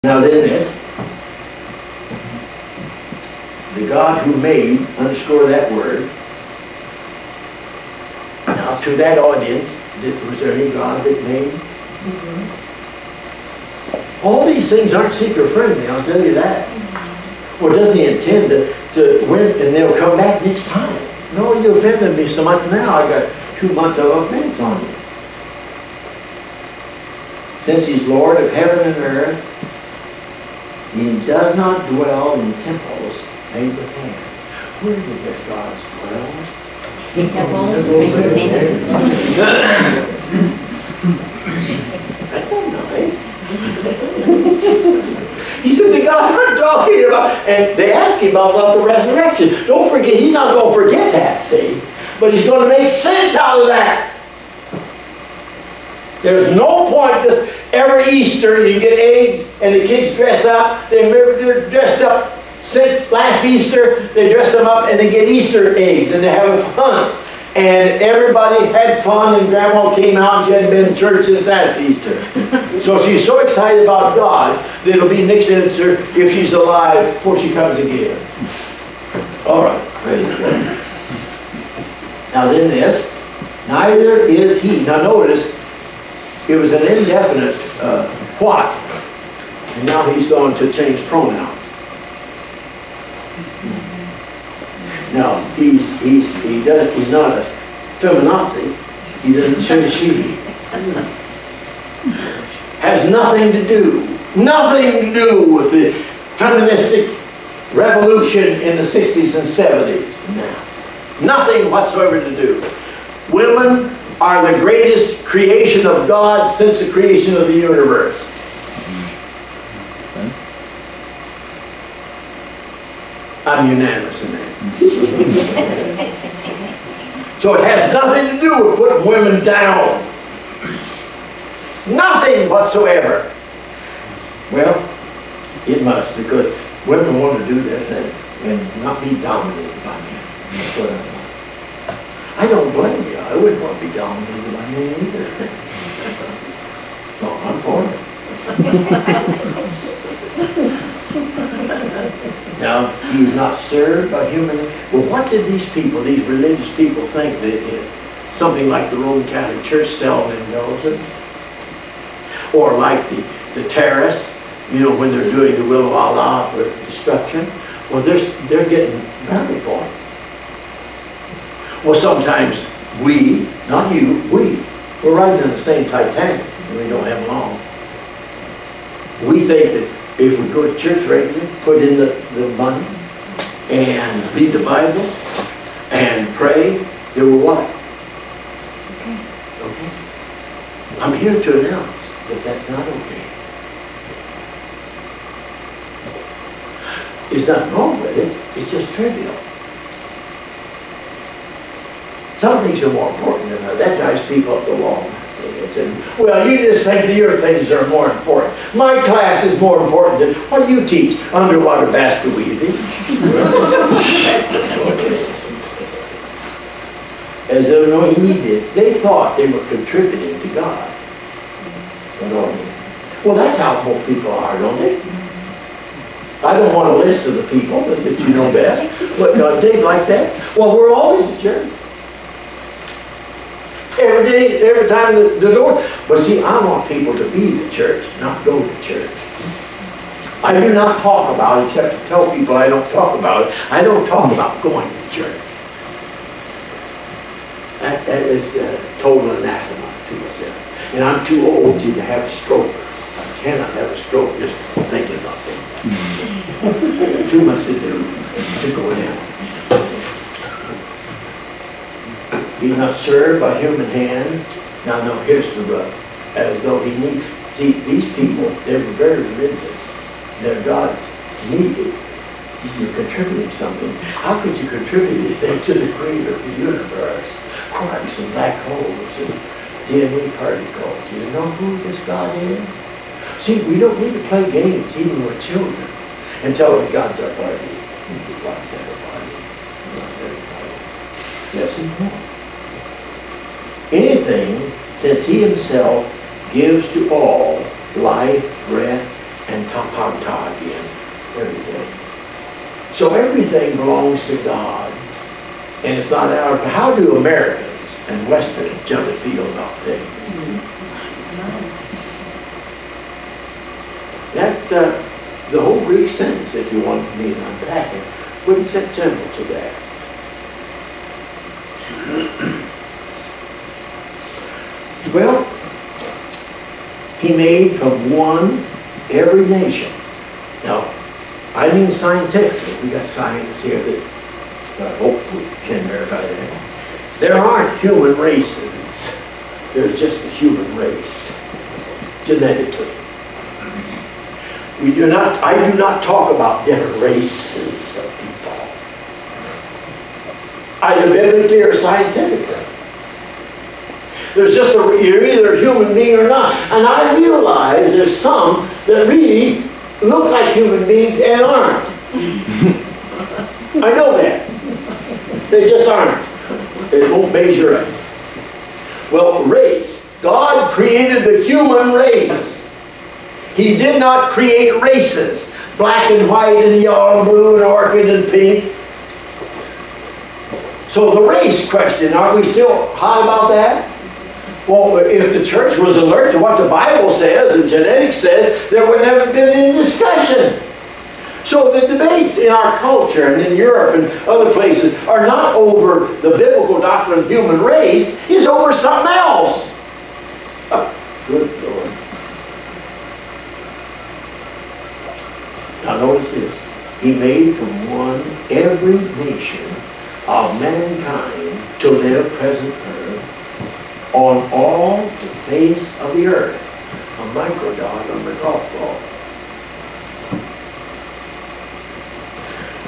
Now then this, the God who made, underscore that word. Now to that audience, was there any God that made? Mm-hmm. All these things aren't seeker friendly, I'll tell you that. Or doesn't he intend to win and they'll come back next time? No, you offended me so much now, I got 2 months of offense on you. Since he's Lord of heaven and earth, he does not dwell in temples made with hands. Where did their gods dwell? Temples made with hands. That's not nice. He said, the God I'm talking about, and they asked him about the resurrection. Don't forget, he's not going to forget that, see? But he's going to make sense out of that. There's no point this every Easter you get eggs and the kids dress up. They're dressed up since last Easter. They dress them up and they get Easter eggs and they have a hunt. And everybody had fun and Grandma came out and she hadn't been in church since last Easter. So she's so excited about God that it'll be next Easter if she's alive before she comes again. All right, praise God. Now then this, neither is he. Now notice, it was an indefinite what, and now he's going to change pronouns. Now he's not a feminazi. He doesn't say she. Has nothing to do with the feministic revolution in the 60s and 70s. Nothing whatsoever to do. Women are the greatest creation of God since the creation of the universe. I'm unanimous in that. So it has nothing to do with putting women down. Nothing whatsoever. Well, it must, because women want to do their thing and not be dominated by men. That's what I want. I don't blame you. I wouldn't want to be dominated by men either. So I'm for it. Now, he's not served by human. Well, what did these people, these religious people, think they did? Something like the Roman Catholic Church selling indulgence? Or like the terrorists, you know, when they're doing the will of Allah for destruction? Well, they're getting bounty points. Well, sometimes we, not you, we're riding in the same Titanic, and we don't have long. We think that if we go to church regularly, put in the money, and read the Bible, and pray, then we're what? Okay. I'm here to announce that that's not okay. There's nothing wrong with it, it's just trivial. Some things are more important than others. That drives people up the wall. Well, you just think that your things are more important. My class is more important than, what do you teach? Underwater basket weaving. As though no he did. They thought they were contributing to God. Well, that's how most people are, don't they? I don't want a list of the people that you know best, but they like that. Well, we're always at church. Every day, every time the door. But see, I want people to be the church, not go to church. I do not talk about it, except to tell people I don't talk about it. I don't talk about going to church. That is total anathema to myself. And I'm too old to have a stroke. I cannot have a stroke just thinking about things. Too much to do to go in. He's not served by human hands. Now, no, here's the rub. As though he needs. See, these people, they were very religious. Their gods needed. You're contributing something. How could you contribute anything to the creator of the universe? Quarks and black holes and DNA particles. Do you know who this God is? See, we don't need to play games, even with children, and tell them God's our party. God's our party. Not their party. Yes and no. Anything, since he himself gives to all life, breath, and ta again, everything. So everything belongs to God, and it's not ours. But how do Americans and Westerners generally feel about things? That the whole Greek sentence, if you want me to unpack it, wouldn't set general to that. Well, he made from one every nation. Now, I mean scientifically. We got scientists here that I hope we can verify that. There aren't human races. There's just a human race, genetically. I do not talk about different races of people, either biblically or scientifically. There's just you're either a human being or not. And I realize there's some that really look like human beings and aren't. I know that. They just aren't. They won't measure up. Well, race. God created the human race. He did not create races. Black and white and yellow and blue and orchid and pink. So the race question, are we still high about that? Well, if the church was alert to what the Bible says and genetics says, there would never have been any discussion. So the debates in our culture and in Europe and other places are not over the biblical doctrine of human race, it's over something else. Oh, good Lord. Now notice this. He made from one every nation of mankind to live present earth on all the face of the earth. A microdot on the golf ball.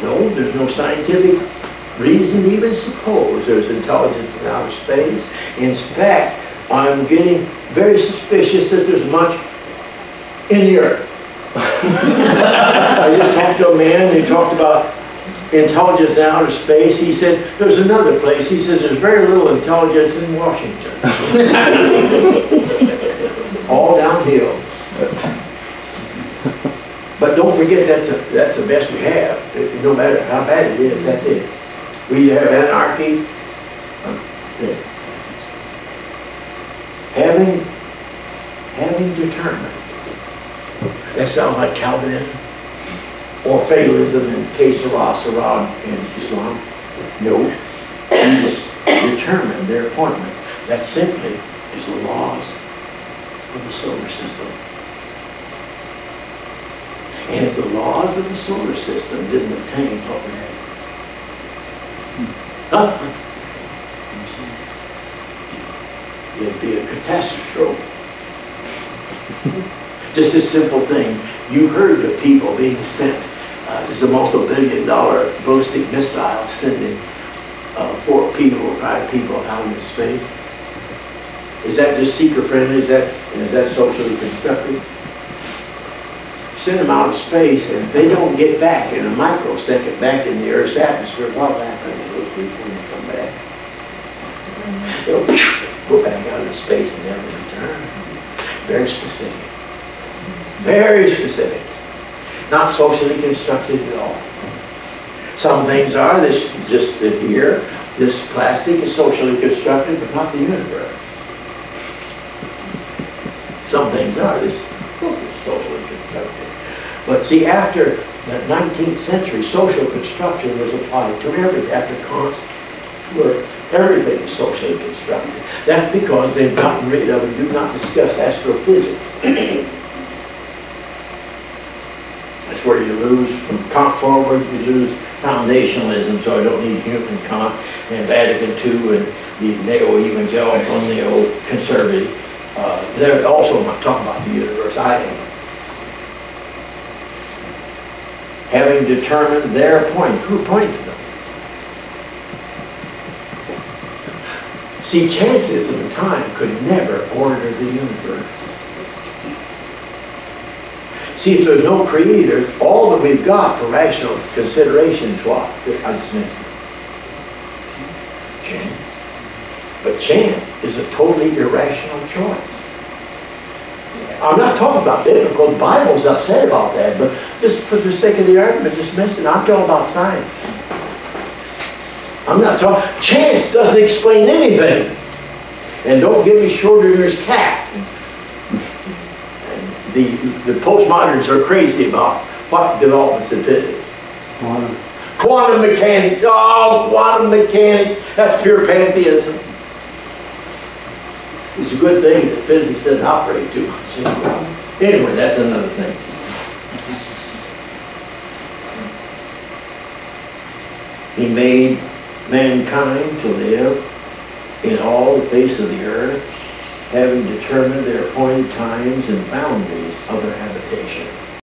No, there's no scientific reason to even suppose there's intelligence in outer space. In fact, I'm getting very suspicious that there's much in the earth. I just talked to a man, he talked about intelligence in outer space. He said, there's another place. He says, there's very little intelligence in Washington. All downhill. But don't forget, that's the best we have. No matter how bad it is, that's it. We either have anarchy, having determined. That sounds like Calvinism or fatalism in case of Sarah in Islam. No, he was determined their appointment. That simply is the laws of the solar system. And if the laws of the solar system didn't obtain, what would happen? It'd be a catastrophe. Just a simple thing. You heard of people being sent. There's a multi-billion-dollar ballistic missile sending 4 people or 5 people out into space. Is that just seeker-friendly? Is that socially constructed? Send them out of space, and if they don't get back in a microsecond back in the Earth's atmosphere, what will happen to those people when they come back? They'll go back out into space and never return. Very specific. Very specific. Not socially constructed at all. Some things are, just here, this plastic is socially constructed, but not the universe. Some things are, this book is socially constructed. But see, after the 19th century, social construction was applied to everything. After Kant's work, everything is socially constructed. That's because they've gotten rid of and do not discuss astrophysics. That's where you lose, from Kant forward, you lose foundationalism, so I don't need Hume and Kant and Vatican II and the neo-evangelical, neo-conservative. They're also not talking about the universe. I am. Having determined their appointment. Who appointed them? See, chances of time could never order the universe. See, if there's no creator, all that we've got for rational consideration is what? I just mentioned. Chance. But chance is a totally irrational choice. I'm not talking about biblical. The Bible's upset about that, but just for the sake of the argument, dismiss it. I'm talking about science. I'm not talking. Chance doesn't explain anything. And don't get me Schrodinger's cat. The postmoderns are crazy about what developments in physics. Quantum mechanics. Oh, quantum mechanics. That's pure pantheism. It's a good thing that physics doesn't operate too much. Anyway, that's another thing. He made mankind to live in all the face of the earth, having determined their appointed times and boundaries of their habitation.